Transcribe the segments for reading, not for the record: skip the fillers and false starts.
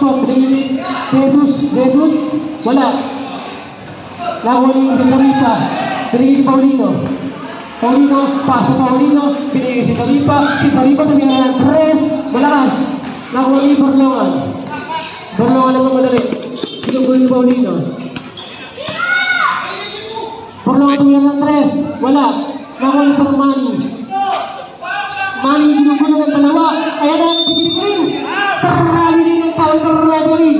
spot. Jesus. Wala. Nakuha ni Doripa. Pinigil si Paulino. Paso Paulino. Pinigil si Doripa. Si Doripa tumira ng tres. Malakas. Nakuha ni Borlongan. Borlongan naman madali. Pinugul ni Paulino. Borlongan tumira ng tres. Wala. Nakuha ni Sarmani. Mani pinugul ng dalawa. Ayan na. Pinigil. Tarami din ang tawag ng referee.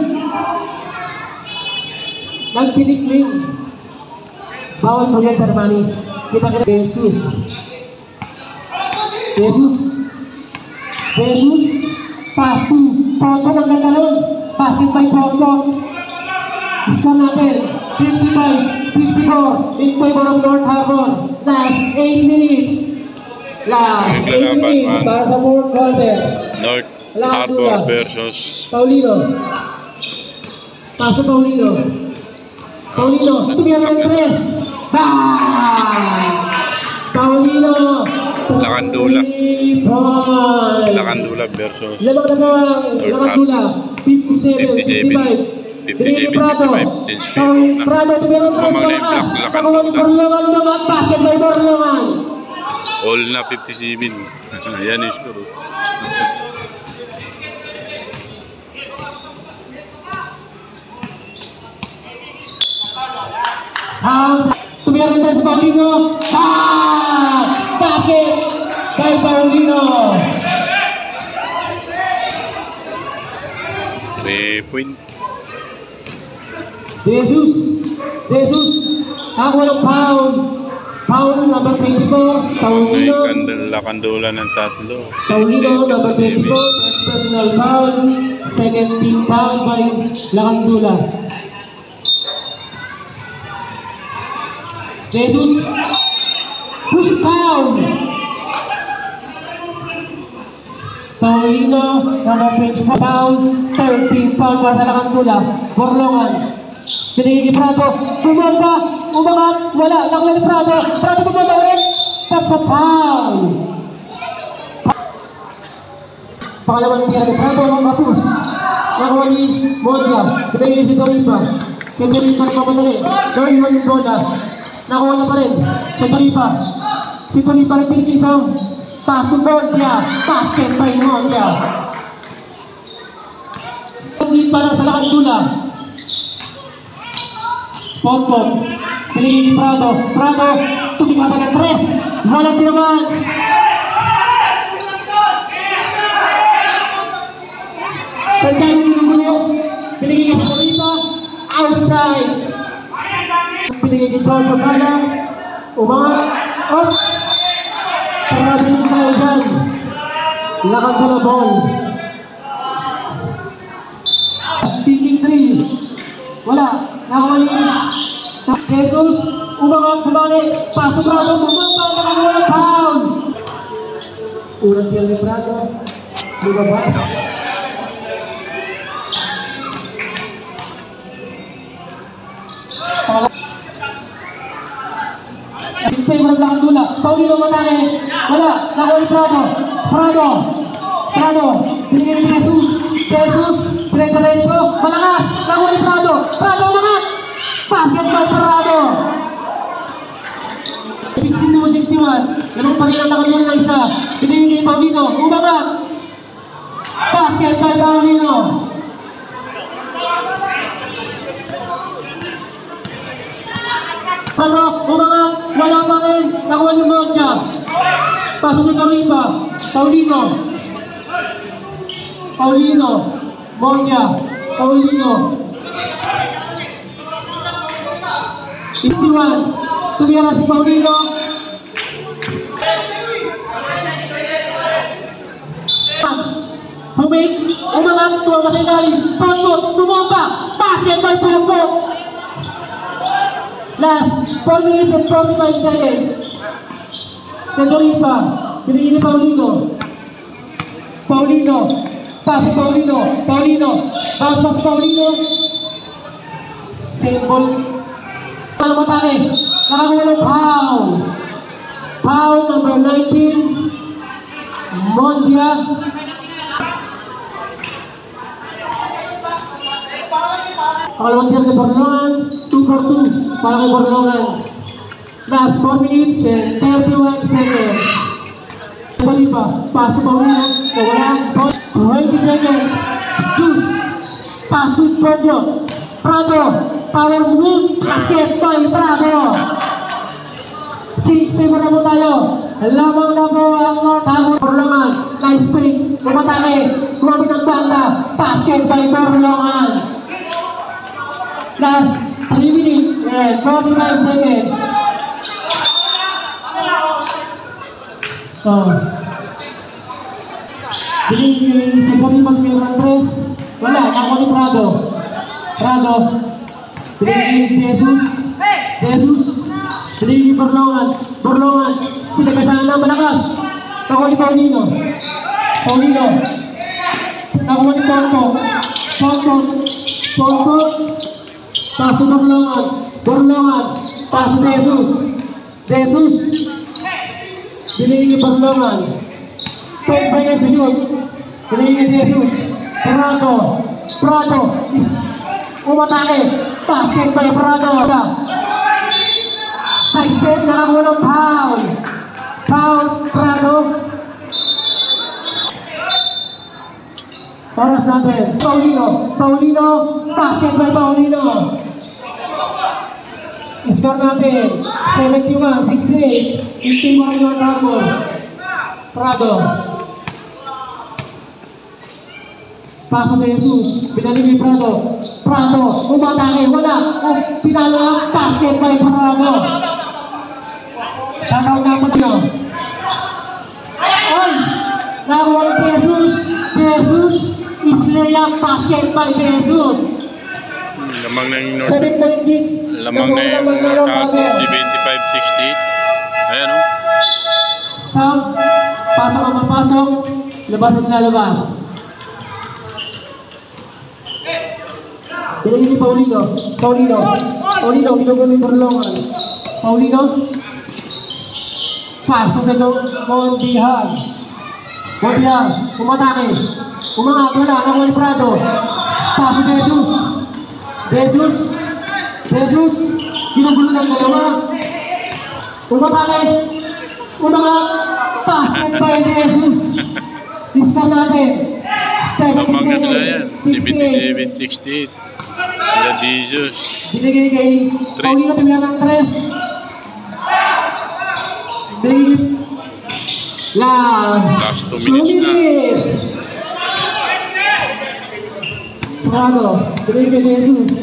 Nagtinikling. Bawal po yan, Sarmani. Kita Jesus. Pass to Porto ng Gatalon. Basket by Porto. Isa natin. 55-54 in favor of North Harbor. Last 8 minutes. Para sa fourth quarter. North Harbor versus Paulino. Paso Paulino. Tumira ng tres. Paulino. Lakandula versus Lamang na gawang Lakandula. 57-55. Since Prado tumira ng tres. Nakuha ni Borlongan naman. Basket by Borlongan. all na 57. Ayan yung score. Tumira ng tres Paulino. Basket by Paulino. 3 point. Jesus. Ako ng Paul number 24. Paulino. Lakandula ng tatlo. Paulino number 24. First personal foul. Second team foul by Lakandula. Jesus. Push foul. Paulino number 24. Foul. 13 foul para sa Lakandula. Borlongan. Pinigil Prado, umangat, wala, nakuha ni Prado bumaba ulit, that's a foul. Pangalawang tira ni Prado, Masus, nakuha ni Mondia, pinigil si Doripa rin pamadali, gawin mo yung bola, nakuha niya pa rin, si Doripa rin tinikisang, pass to Mondia, basket by Mondia. Hindi para sa Lakandula. Potpot, pinigil ni Prado, tumikata ng tres, walang tinaman. Sanjay ginugulo, pinigil si Doripa, outside. Pinigil ni Prado, umangat, up. Prado yung tayo dyan, Lakandula ball. Picking 3, wala. Nakawali Jesus, umangat, bumalik, paso Prado, bumaba, nakakuha ng foul. Unang tira ni Prado, lumabas. In favor ng Lakandula, Paulino matake, wala, nakuha ni Prado, binigay ni Jesus, pinag-diretso, malakas, nakuha ni Prado umangat, basket by Prado. 62-61, ganun pa rin ang Lakandula na isa, binigay ni Paulino, umangat, basket by Paulino. Umangat, wala pa rin, nakuha ni Mondia, paso si Doripa, Paulino, Mondia, 61, tumira si Paulino. Umangat, tuwa sa ilalim, tumomba, basket by Potpot. Last 4 minutes and 45 seconds. Doripa, pinigil ni Paulino, pass Paulino, bounce Paulino, same ball. Paano matake? Nakakuha ng foul number 19, Mondia. Pangalawang tira kay Borlongan, 2 for 2 para kay Borlongan. Last 4 minutes and 31 seconds. Bali pa, pass to Paulino, nawala, 20 seconds. Juice, pass to Prado, power move, basket by Prado. Change favor na po tayo. Lamang na po ang North Harbor. Borlongan, nice pick, umatake, kumapit ang banda, basket by Borlongan. Last 3 minutes and 45 seconds. Binigay si Bobby Magpiran Andres. Wala, ako ni Prado. Binigay Jesus. Binigay Borlongan. Sinagasahan na malakas. Ako ni Paulino. Ako ni Ponpo. Paso Borlongan. Paso Jesus. Binigay Borlongan. 10 seconds to shoot. Binigay Jesus. Prado. Umatake. Basket by Prado. Side step, nakakuha ng foul. Prado. Oras natin. Paulino. Basket by Paulino. Score natin 71-68. Yung mga North Harbor. Prado. Paso de Jesus. Binaligay Prado. Umatake. Wala. Pinalo ang basket by Prado. Shoutout na po nyo. Nakuha ng Jesus is layup basket by Jesus. Lamang na yung 7-point lead. Lamang na yung North Harbor, 75-68. Ayan o. Sam, pasok ang mapasok, labas ang nilalabas. Binigay ni Paulino, ginugulo yung Borlongan. Paulino, pasok sa Mondial, umatake, umangat, wala, nakuha ni Prado. Pasok Jesus, ginugulo ng dalawa. Umatake, umangat, basket by Jesus. Discount natin. Lamang na nila yan, 77-68. 77-68. Sila Jesus. Binigay kay Paulino ng 3. Binigay Last 2 minutes na. Prado, binigay kay Jesus.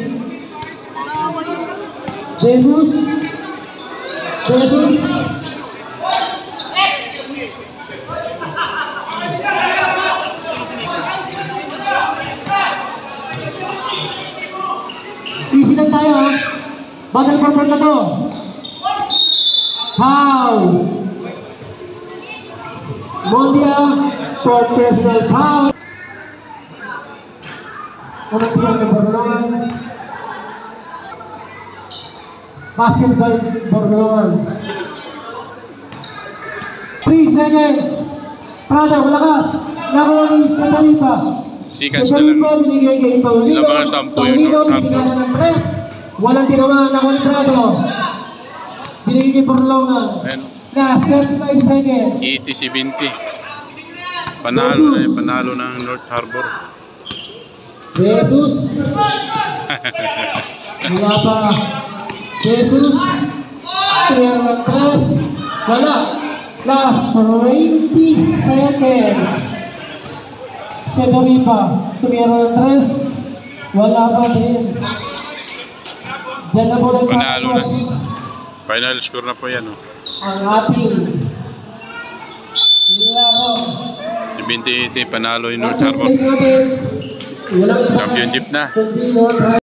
Easy lang tayo ha. Battle for na to. Foul. Mondial for personal foul. Unang tiyang ng Borlongan. Basket by Borlongan. 3 seconds. Prado, malakas. Nakuha ni Satarita. Seconds na lang. Binigay kay Paulino. Lamang na 10 yung North Harbor. Binigay ng 3. Walang tinamaan. Nakuha ni Prado. Binigay kay Borlongan. Ayan. Last 35 seconds. 80-70. Panalo ng North Harbor. Jesus. Wala pa. Jesus. 3 wala. Last 20 seconds. Sedoripa. 3 wala pa din. Diyan na po Panalo na. nagpapos Final score na po yan. ang ating laro. 70-80 panalo yung North Harbor. Walang iba Championship na. kundi North Harbor.